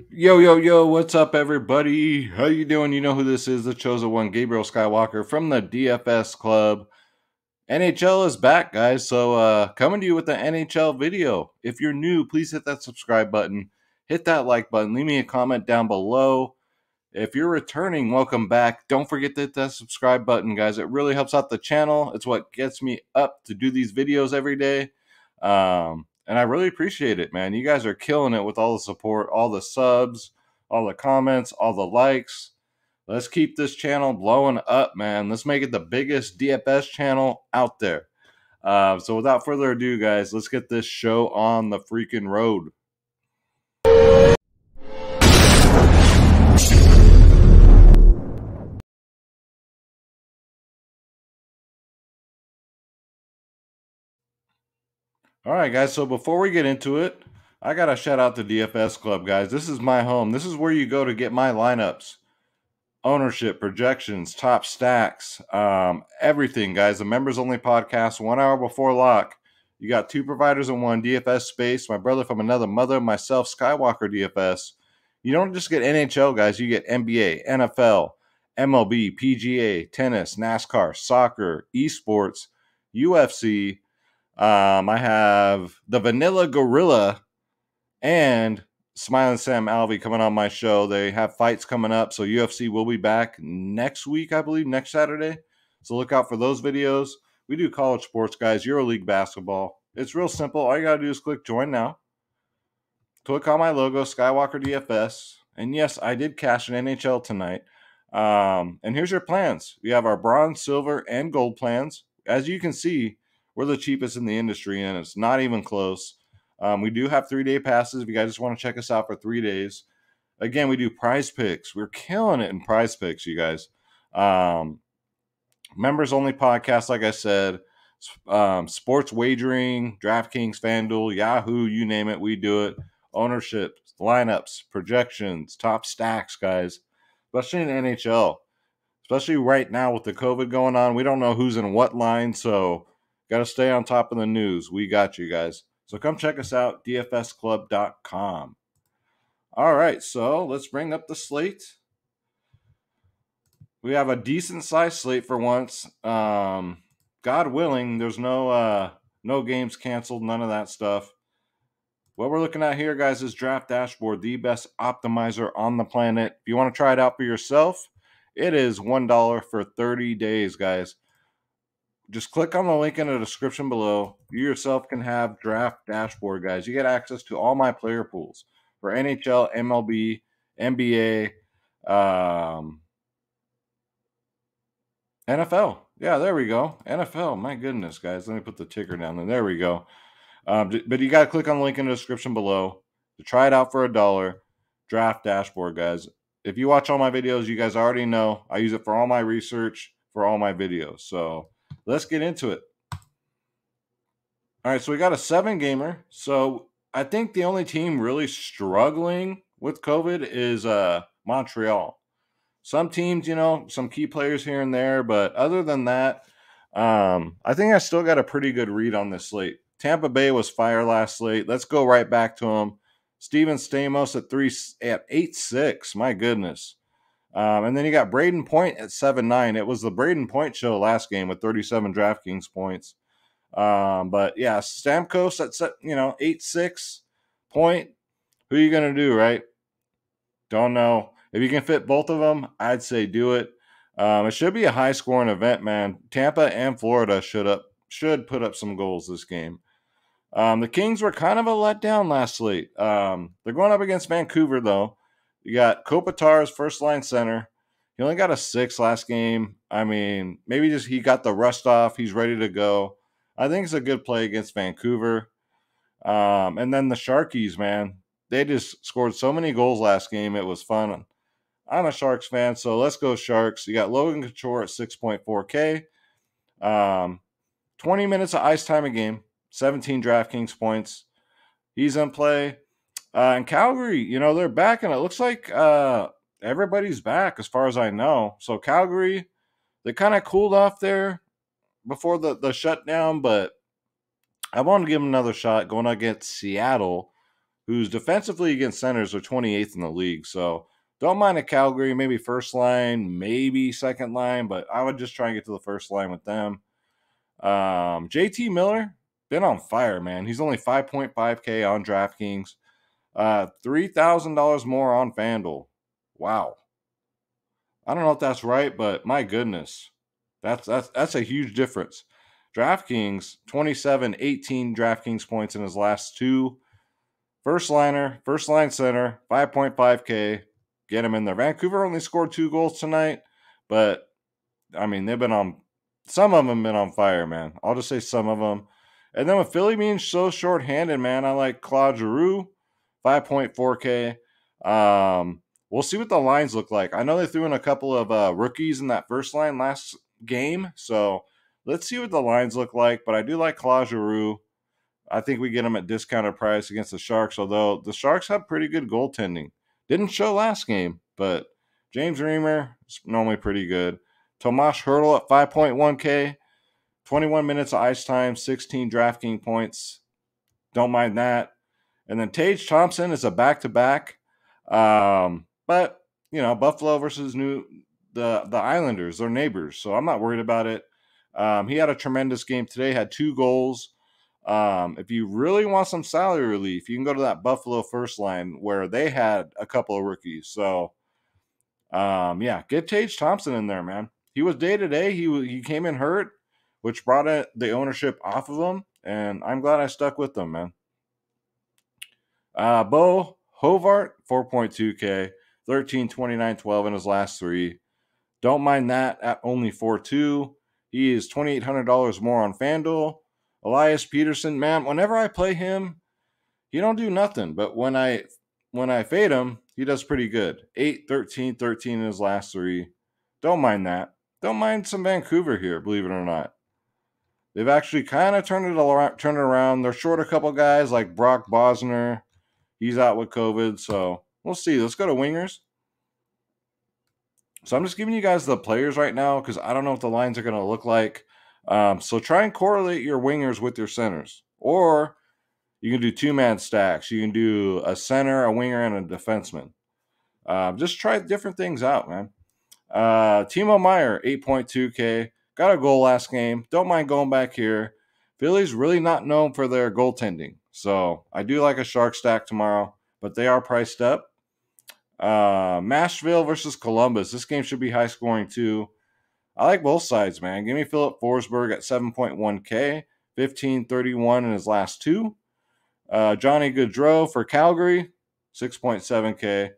Yo, yo, yo, what's up, everybody? How you doing? You know who this is, the chosen one, Gabriel Skywalker from the DFS Club. NHL is back, guys, so coming to you with the NHL video. If you're new, please hit that subscribe button, hit that like button, leave me a comment down below. If you're returning, welcome back. Don't forget to hit that subscribe button, guys. It really helps out the channel. It's what gets me up to do these videos every day. And I really appreciate it, man. You guys are killing it with all the support, all the subs, all the comments, all the likes. Let's keep this channel blowing up, man. Let's make it the biggest DFS channel out there. So without further ado, guys, let's get this show on the freaking road. All right, guys. So before we get into it, I got to shout out the DFS Club, guys. This is my home. This is where you go to get my lineups, ownership, projections, top stacks, everything, guys. The members only podcast 1 hour before lock. You got two providers in one, DFS Space, my brother from another mother, myself, Skywalker DFS. You don't just get NHL, guys. You get NBA, NFL, MLB, PGA, tennis, NASCAR, soccer, esports, UFC. I have the Vanilla Gorilla and Smiling Sam Alvey coming on my show. They have fights coming up, so UFC will be back next week, I believe, next Saturday. So look out for those videos. We do college sports, guys, EuroLeague basketball. It's real simple. All you got to do is click join now. Click on my logo, Skywalker DFS. And yes, I did cash an NHL tonight. And here's your plans. We have our bronze, silver, and gold plans. As you can see, we're the cheapest in the industry, and it's not even close. We do have 3-day passes if you guys just want to check us out for 3 days. Again, we do prize picks. We're killing it in prize picks, you guys. Members only podcast, like I said. Sports wagering, DraftKings, FanDuel, Yahoo, you name it, we do it. Ownership, lineups, projections, top stacks, guys. Especially in NHL. Especially right now with the COVID going on. We don't know who's in what line, so got to stay on top of the news. We got you guys. So come check us out, dfsclub.com. All right, so let's bring up the slate. We have a decent sized slate for once. God willing, there's no games canceled, none of that stuff. What we're looking at here, guys, is Draft Dashboard, the best optimizer on the planet. If you want to try it out for yourself, it is $1 for 30 days, guys. Just click on the link in the description below. You yourself can have Draft Dashboard, guys. You get access to all my player pools for NHL, MLB, NBA, NFL. Yeah, there we go. NFL. My goodness, guys. Let me put the ticker down there. There we go. But you got to click on the link in the description below to try it out for $1. Draft Dashboard, guys. If you watch all my videos, you guys already know I use it for all my research, for all my videos. So let's get into it. All right, so we got a 7-gamer. So I think the only team really struggling with COVID is Montreal. Some teams, some key players here and there, but other than that, I think I still got a pretty good read on this slate. Tampa Bay was fire last slate. Let's go right back to them. Steven Stamos at 8-6. My goodness. And then you got Braden Point at 7-9. It was the Braden Point show last game with 37 DraftKings points. But yeah, Stamkos at 8-6 Point. Who are you gonna do, right? Don't know. If you can fit both of them, I'd say do it. It should be a high-scoring event, man. Tampa and Florida should put up some goals this game. The Kings were kind of a letdown last slate. They're going up against Vancouver, though. You got Kopitar's first-line center. He only got a 6 last game. I mean, maybe just he got the rust off. He's ready to go. I think it's a good play against Vancouver. And then the Sharkies, man. They just scored so many goals last game. It was fun. I'm a Sharks fan, so let's go Sharks. You got Logan Couture at 6.4K. 20 minutes of ice time a game. 17 DraftKings points. He's in play. And Calgary, they're back, and it looks like everybody's back as far as I know. So Calgary, they kind of cooled off there before the shutdown, but I want to give them another shot going against Seattle, who's defensively against centers are 28th in the league. So don't mind a Calgary, maybe first line, maybe second line, but I would just try and get to the first line with them. JT Miller, been on fire, man. He's only 5.5K on DraftKings. $3,000 more on FanDuel. Wow. I don't know if that's right, but my goodness. That's a huge difference. DraftKings, 27, 18 DraftKings points in his last two. First line center, 5.5K. Get him in there. Vancouver only scored 2 goals tonight, but I mean, some of them been on fire, man. I'll just say some of them. And then with Philly being so short-handed, man, I like Claude Giroux, 5.4K. We'll see what the lines look like. I know they threw in a couple of rookies in that first line last game, so let's see what the lines look like. But I do like Claude Giroux. I think we get him at discounted price against the Sharks, although the Sharks have pretty good goaltending. Didn't show last game, but James Reimer is normally pretty good. Tomas Hertl at 5.1K, 21 minutes of ice time, 16 DraftKings points. Don't mind that. And then Tage Thompson is a back-to-back. But, you know, Buffalo versus the Islanders, they're neighbors, so I'm not worried about it. He had a tremendous game today, had 2 goals. If you really want some salary relief, you can go to that Buffalo first line where they had a couple of rookies. So, yeah, get Tage Thompson in there, man. He was day-to-day. He came in hurt, which brought the ownership off of him, and I'm glad I stuck with them, man. Bo Hovart, 4.2K, 13, 29, 12 in his last 3. Don't mind that at only 4.2. He is $2,800 more on FanDuel. Elias Peterson, man, whenever I play him, he don't do nothing. But when I fade him, he does pretty good. 8, 13, 13 in his last 3. Don't mind that. Don't mind some Vancouver here, believe it or not. They've actually kind of turned it around. They're short a couple guys like Brock Bosner. He's out with COVID, so we'll see. Let's go to Wingers. So I'm just giving you guys the players right now because I don't know what the lines are going to look like. So try and correlate your Wingers with your centers. Or you can do 2-man stacks. You can do a center, a winger, and a defenseman. Just try different things out, man. Timo Meier, 8.2K. Got a goal last game. Don't mind going back here. Philly's really not known for their goaltending. So I do like a Shark stack tomorrow, but they are priced up. Nashville versus Columbus. This game should be high scoring too. I like both sides, man. Give me Philip Forsberg at 7.1K, 15.31 in his last 2. Johnny Gaudreau for Calgary, 6.7K.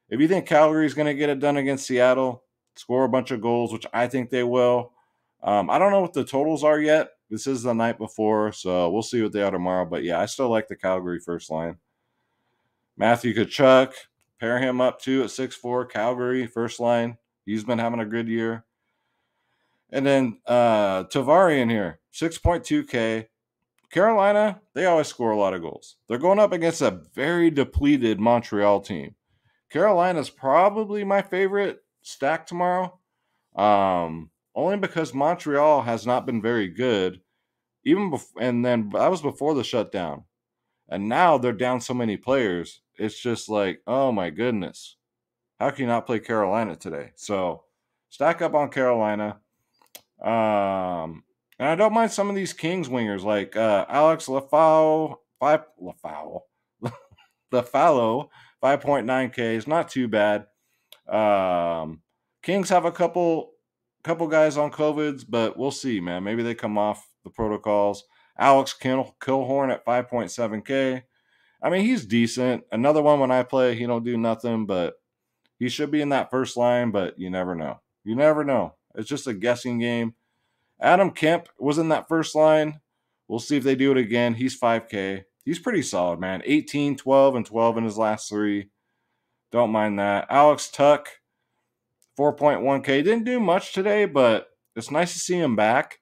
If you think Calgary's going to get it done against Seattle, score a bunch of goals, which I think they will. I don't know what the totals are yet. This is the night before, so we'll see what they are tomorrow. But yeah, I still like the Calgary first line. Matthew Tkachuk, pair him up too at 6'4", Calgary first line. He's been having a good year. And then Tavares here, 6.2K. Carolina, they always score a lot of goals. They're going up against a very depleted Montreal team. Carolina's probably my favorite stack tomorrow. Only because Montreal has not been very good. And then that was before the shutdown. And now they're down so many players. It's just like, oh my goodness. How can you not play Carolina today? So stack up on Carolina. And I don't mind some of these Kings wingers like Alex Lafalo, 5.9K is not too bad. Kings have a couple guys on COVIDs, but we'll see, man. Maybe they come off the protocols. Alex Killhorn at 5.7K. I mean, he's decent. Another one when I play, he don't do nothing, but he should be in that first line, but you never know. You never know. It's just a guessing game. Adam Kemp was in that first line. We'll see if they do it again. He's 5K. He's pretty solid, man. 18, 12, and 12 in his last 3. Don't mind that. Alex Tuck, 4.1K. Didn't do much today, but it's nice to see him back.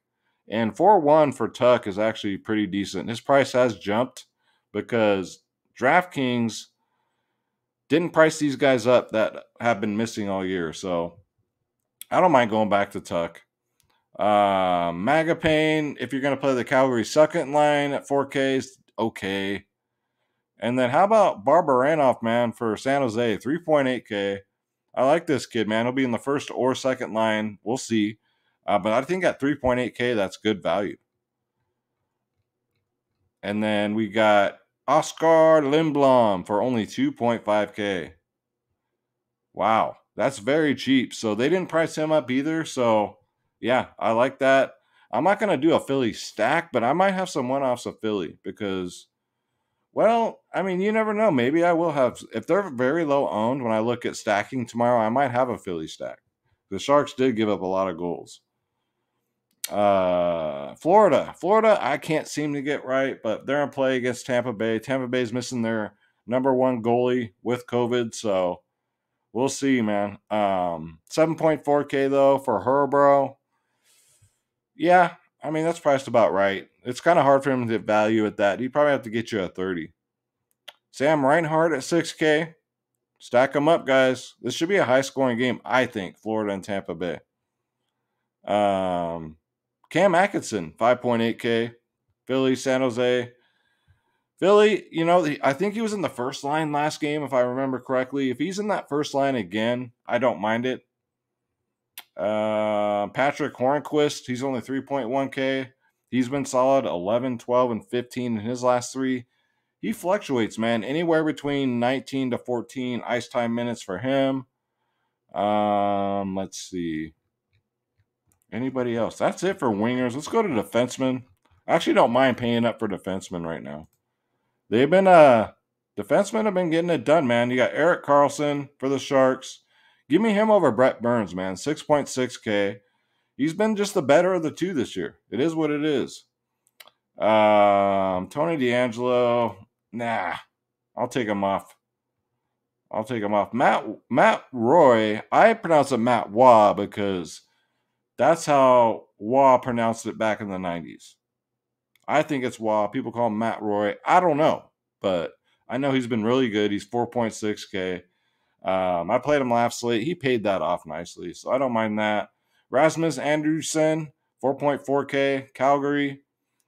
And 4.1 for Tuck is actually pretty decent. His price has jumped because DraftKings didn't price these guys up that have been missing all year. So I don't mind going back to Tuck. Magapane, if you're going to play the Calgary second line at 4K, is okay. And then how about Barbaranoff, man, for San Jose, 3.8K. I like this kid, man. He'll be in the first or second line. We'll see. But I think at 3.8K, that's good value. And then we got Oscar Lindblom for only 2.5K. Wow, that's very cheap. So they didn't price him up either. So, yeah, I like that. I'm not going to do a Philly stack, but I might have some one-offs of Philly because, well, I mean, you never know. Maybe I will have, if they're very low owned when I look at stacking tomorrow, I might have a Philly stack. The Sharks did give up a lot of goals. Florida, I can't seem to get right, but they're in play against Tampa Bay. Tampa Bay's missing their number one goalie with COVID, so we'll see, man. 7.4K though for Herbro. Yeah, I mean that's priced about right. It's kind of hard for him to value at that. He'd probably have to get you a 30. Sam Reinhart at 6K. Stack them up, guys. This should be a high-scoring game, I think. Florida and Tampa Bay. Cam Atkinson, 5.8K. Philly, San Jose. Philly, I think he was in the first line last game, if I remember correctly. If he's in that first line again, I don't mind it. Patrick Hornquist, he's only 3.1K. He's been solid, 11, 12, and 15 in his last three. He fluctuates, man. Anywhere between 19 to 14 ice time minutes for him. Let's see. Anybody else? That's it for wingers. Let's go to defensemen. I actually don't mind paying up for defensemen right now. They've been defensemen have been getting it done, man. You got Erik Karlsson for the Sharks. Give me him over Brett Burns, man. 6.6K. He's been just the better of the two this year. It is what it is. Tony DeAngelo. Nah. I'll take him off. Matt Roy. I pronounce it Matt Waugh because that's how Waugh pronounced it back in the 90s. I think it's Waugh. People call him Matt Roy. I don't know, but I know he's been really good. He's 4.6K. I played him last slate. He paid that off nicely, so I don't mind that. Rasmus Andersson, 4.4K. Calgary,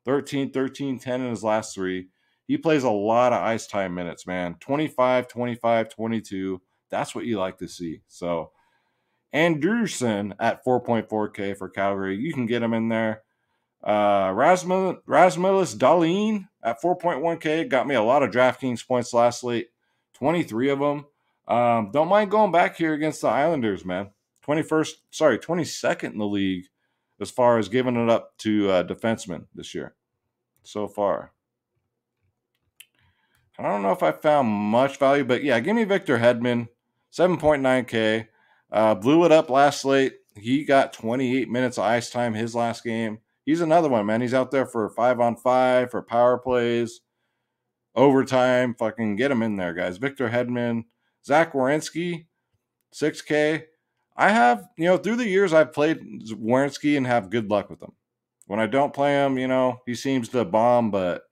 13, 13, 10 in his last three. He plays a lot of ice time minutes, man. 25, 25, 22. That's what you like to see. So Andersson at 4.4K for Calgary. You can get him in there. Rasmus Dahlin at 4.1K got me a lot of DraftKings points last slate. 23 of them. Don't mind going back here against the Islanders, man. 22nd in the league as far as giving it up to defensemen this year so far. I don't know if I found much value, but yeah, give me Victor Hedman, 7.9K. Blew it up last slate. He got 28 minutes of ice time his last game. He's another one, man. He's out there for 5-on-5, for power plays, overtime. Fucking get him in there, guys. Victor Hedman. Zach Werenski, 6K. I have, through the years I've played Werenski and have good luck with him. When I don't play him, he seems to bomb, but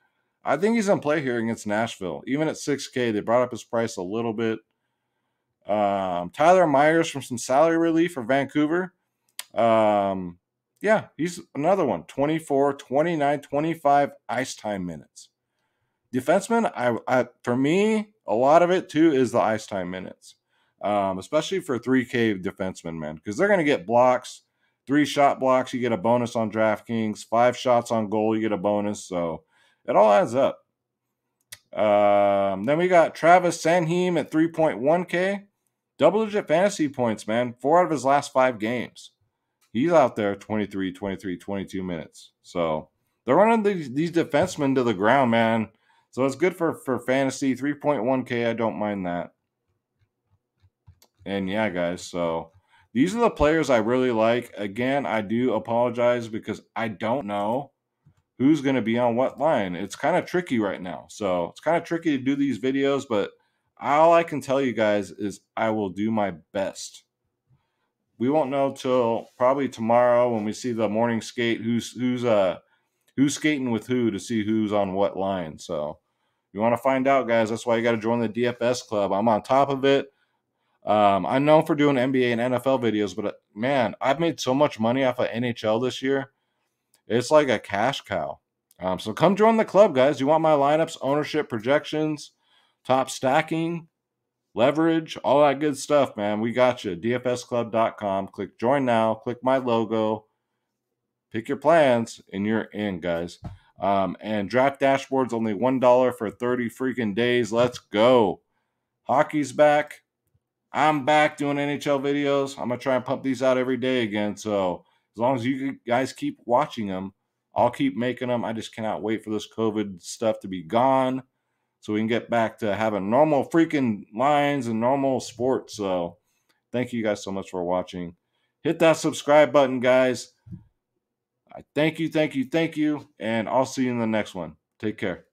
I think he's on play here against Nashville. Even at 6K, they brought up his price a little bit. Tyler Myers from some salary relief for Vancouver. Yeah, he's another one. 24, 29, 25 ice time minutes. Defenseman, I for me, a lot of it too is the ice time minutes. Especially for 3K defensemen, man, because they're going to get blocks. 3 shot blocks, you get a bonus on DraftKings. 5 shots on goal, you get a bonus. So it all adds up. Then we got Travis Sanheim at 3.1K. Double-digit fantasy points, man. 4 out of his last 5 games. He's out there 23, 23, 22 minutes. So they're running these defensemen to the ground, man. So it's good for fantasy. 3.1K, I don't mind that. And yeah, guys, so these are the players I really like. Again, I do apologize because I don't know who's going to be on what line. It's kind of tricky right now. So it's kind of tricky to do these videos, but all I can tell you guys is I will do my best. We won't know till probably tomorrow when we see the morning skate who's skating with who to see who's on what line. So you want to find out, guys. That's why you got to join the DFS club. I'm on top of it. I'm known for doing NBA and NFL videos, but man, I've made so much money off of NHL this year. It's like a cash cow. So come join the club, guys. You want my lineups, ownership, projections, top stacking, leverage, all that good stuff, man. We got you. DFSclub.com. Click join now. Click my logo. Pick your plans, and you're in, guys. And Draft Dashboard's only $1 for 30 freaking days. Let's go. Hockey's back. I'm back doing NHL videos. I'm going to try and pump these out every day again. So as long as you guys keep watching them, I'll keep making them. I just cannot wait for this COVID stuff to be gone so we can get back to having normal freaking lines and normal sports. So thank you guys so much for watching. Hit that subscribe button, guys. Thank you. And I'll see you in the next one. Take care.